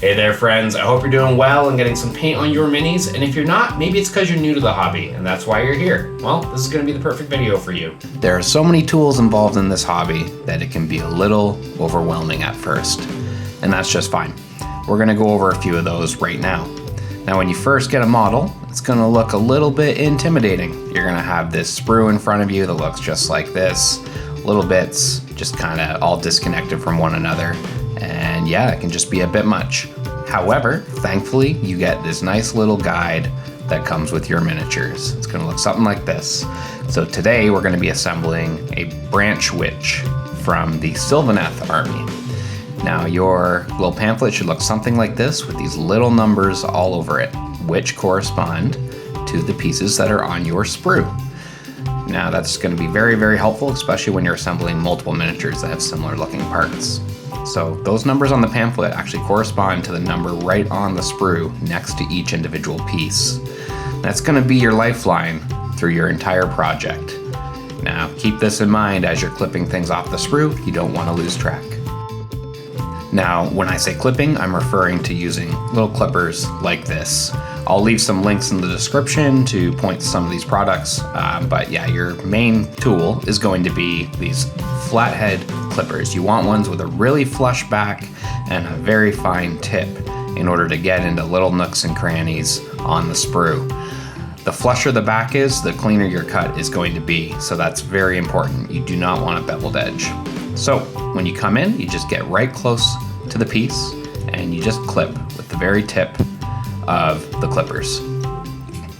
Hey there friends, I hope you're doing well and getting some paint on your minis, and if you're not, maybe it's because you're new to the hobby and that's why you're here. Well, this is going to be the perfect video for you. There are so many tools involved in this hobby that it can be a little overwhelming at first, and that's just fine. We're going to go over a few of those right now. Now when you first get a model, it's going to look a little bit intimidating. You're going to have this sprue in front of you that looks just like this, little bits just kind of all disconnected from one another. And yeah, it can just be a bit much. However, thankfully, you get this nice little guide that comes with your miniatures. It's gonna look something like this. So today we're gonna be assembling a branch witch from the Sylvaneth army. Now your little pamphlet should look something like this with these little numbers all over it, which correspond to the pieces that are on your sprue. Now that's gonna be very, very helpful, especially when you're assembling multiple miniatures that have similar looking parts. So those numbers on the pamphlet actually correspond to the number right on the sprue next to each individual piece. That's going to be your lifeline through your entire project. Now keep this in mind as you're clipping things off the sprue, you don't want to lose track. Now when I say clipping, I'm referring to using little clippers like this. I'll leave some links in the description to point to some of these products, but yeah, your main tool is going to be these flathead clippers. You want ones with a really flush back and a very fine tip in order to get into little nooks and crannies on the sprue. The flusher the back is, the cleaner your cut is going to be, so that's very important. You do not want a beveled edge. So when you come in, you just get right close to the piece and you just clip with the very tip of the clippers.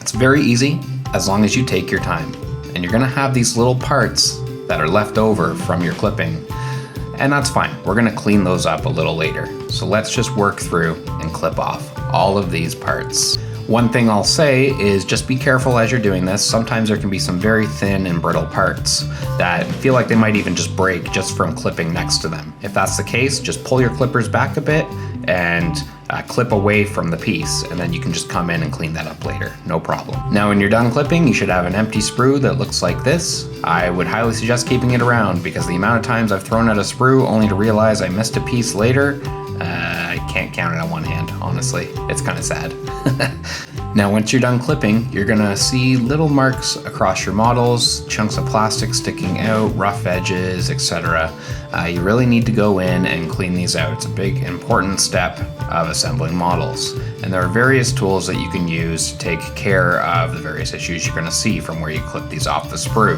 It's very easy as long as you take your time, and you're gonna have these little parts that are left over from your clipping, and that's fine. We're gonna clean those up a little later. So let's just work through and clip off all of these parts. One thing I'll say is just be careful as you're doing this. Sometimes there can be some very thin and brittle parts that feel like they might even just break just from clipping next to them. If that's the case, just pull your clippers back a bit and clip away from the piece, and then you can just come in and clean that up later, no problem. Now when you're done clipping, you should have an empty sprue that looks like this. I would highly suggest keeping it around because the amount of times I've thrown out a sprue only to realize I missed a piece later, I can't count it on one hand, honestly. It's kind of sad. Now once you're done clipping, you're gonna see little marks across your models, chunks of plastic sticking out, rough edges, etc. You really need to go in and clean these out. It's a big important step of assembling models. And there are various tools that you can use to take care of the various issues you're gonna see from where you clip these off the sprue.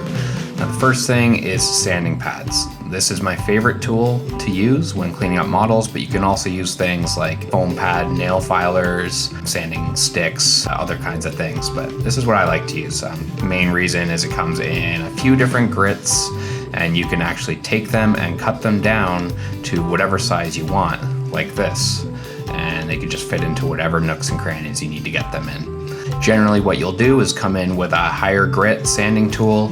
Now the first thing is sanding pads. This is my favorite tool to use when cleaning up models, but you can also use things like foam pad, nail filers, sanding sticks, other kinds of things, but this is what I like to use. The main reason is it comes in a few different grits, and you can actually take them and cut them down to whatever size you want, like this, and they can just fit into whatever nooks and crannies you need to get them in. Generally what you'll do is come in with a higher grit sanding tool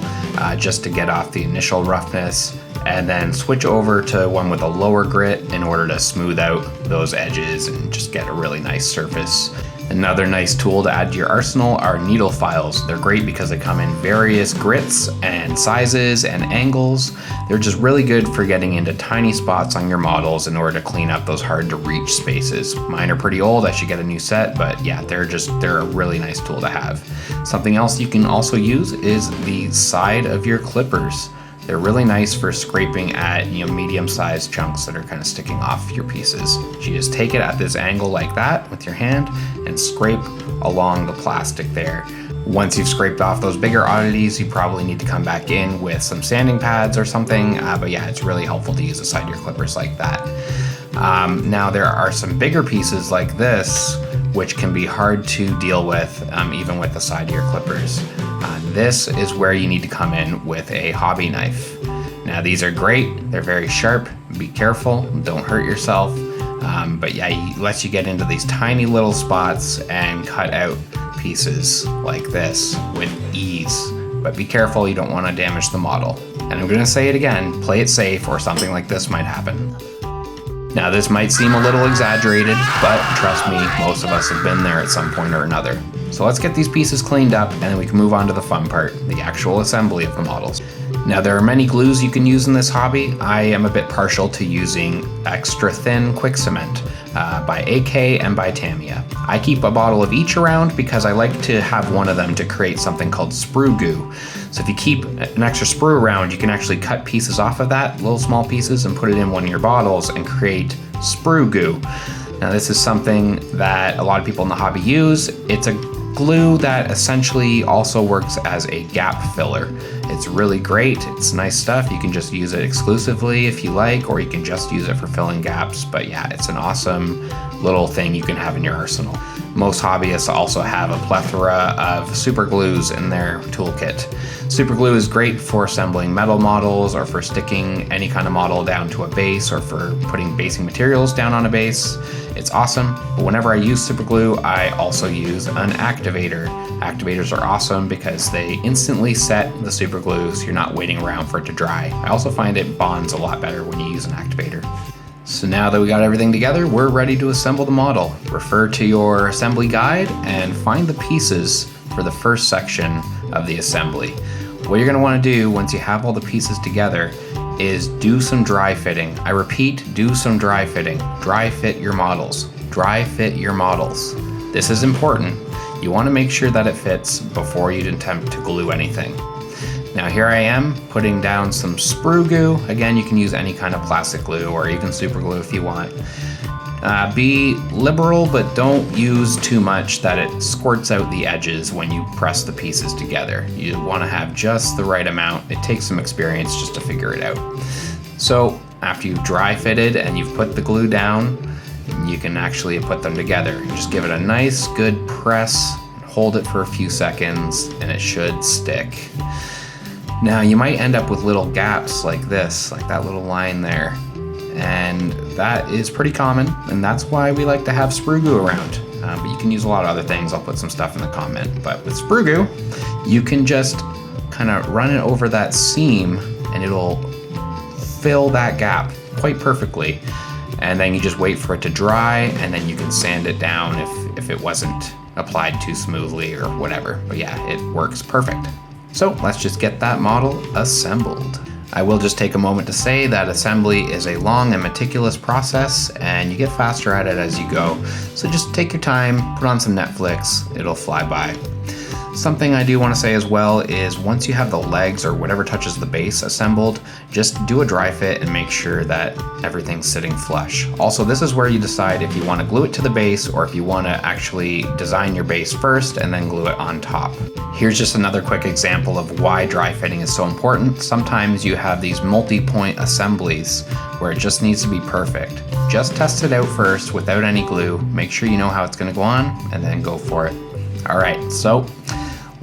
just to get off the initial roughness, and then switch over to one with a lower grit in order to smooth out those edges and just get a really nice surface. Another nice tool to add to your arsenal are needle files. They're great because they come in various grits and sizes and angles. They're just really good for getting into tiny spots on your models in order to clean up those hard to reach spaces. Mine are pretty old, I should get a new set, but yeah, they're a really nice tool to have. Something else you can also use is the side of your clippers. They're really nice for scraping at medium-sized chunks that are kind of sticking off your pieces. So you just take it at this angle like that with your hand and scrape along the plastic there. Once you've scraped off those bigger oddities, you probably need to come back in with some sanding pads or something, but yeah, it's really helpful to use the side of your clippers like that. Now there are some bigger pieces like this which can be hard to deal with even with the side of your clippers. This is where you need to come in with a hobby knife. Now these are great, they're very sharp, be careful, don't hurt yourself, but yeah, it lets you get into these tiny little spots and cut out pieces like this with ease. But be careful, you don't want to damage the model. And I'm going to say it again, play it safe or something like this might happen. Now this might seem a little exaggerated, but trust me, most of us have been there at some point or another. So let's get these pieces cleaned up and then we can move on to the fun part, the actual assembly of the models. Now there are many glues you can use in this hobby. I am a bit partial to using extra thin quick cement. by AK and by Tamiya. I keep a bottle of each around because I like to have one of them to create something called sprue goo. So if you keep an extra sprue around, you can actually cut pieces off of that, little small pieces, and put it in one of your bottles and create sprue goo. Now this is something that a lot of people in the hobby use. It's a glue that essentially also works as a gap filler. It's really great, it's nice stuff. You can just use it exclusively if you like, or you can just use it for filling gaps. But yeah, it's an awesome little thing you can have in your arsenal. Most hobbyists also have a plethora of super glues in their toolkit. Super glue is great for assembling metal models, or for sticking any kind of model down to a base, or for putting basing materials down on a base. It's awesome, but whenever I use super glue, I also use an activator. Activators are awesome because they instantly set the super glue, so you're not waiting around for it to dry. I also find it bonds a lot better when you use an activator. So now that we got everything together, we're ready to assemble the model. Refer to your assembly guide and find the pieces for the first section of the assembly. What you're going to want to do once you have all the pieces together is do some dry fitting. I repeat, do some dry fitting. Dry fit your models. Dry fit your models. This is important. You want to make sure that it fits before you attempt to glue anything. Now here I am putting down some sprue goo. Again, you can use any kind of plastic glue or even super glue if you want. Be liberal, but don't use too much that it squirts out the edges when you press the pieces together. You want to have just the right amount. It takes some experience just to figure it out. So after you've dry fitted and you've put the glue down, you can actually put them together. You just give it a nice good press, hold it for a few seconds, and it should stick. Now you might end up with little gaps like this, like that little line there. And that is pretty common, and that's why we like to have sprue goo around. But you can use a lot of other things. I'll put some stuff in the comment. But with sprue goo, you can just kind of run it over that seam and it'll fill that gap quite perfectly. And then you just wait for it to dry, and then you can sand it down if it wasn't applied too smoothly or whatever. But yeah, it works perfect. So let's just get that model assembled. I will just take a moment to say that assembly is a long and meticulous process, and you get faster at it as you go. So just take your time, put on some Netflix, it'll fly by. Something I do want to say as well is once you have the legs or whatever touches the base assembled, just do a dry fit and make sure that everything's sitting flush. Also, this is where you decide if you want to glue it to the base or if you want to actually design your base first and then glue it on top. Here's just another quick example of why dry fitting is so important. Sometimes you have these multi-point assemblies where it just needs to be perfect. Just test it out first without any glue, make sure you know how it's going to go on, and then go for it. All right, so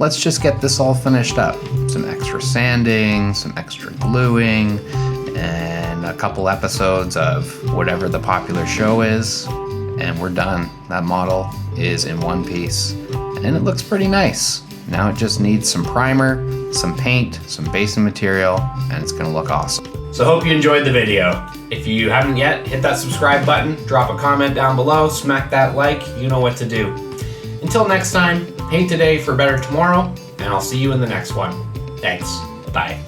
let's just get this all finished up. Some extra sanding, some extra gluing, and a couple episodes of whatever the popular show is, and we're done. That model is in one piece, and it looks pretty nice. Now it just needs some primer, some paint, some basing material, and it's gonna look awesome. So hope you enjoyed the video. If you haven't yet, hit that subscribe button, drop a comment down below, smack that like, you know what to do. Until next time, paint today for better tomorrow, and I'll see you in the next one. Thanks. Bye.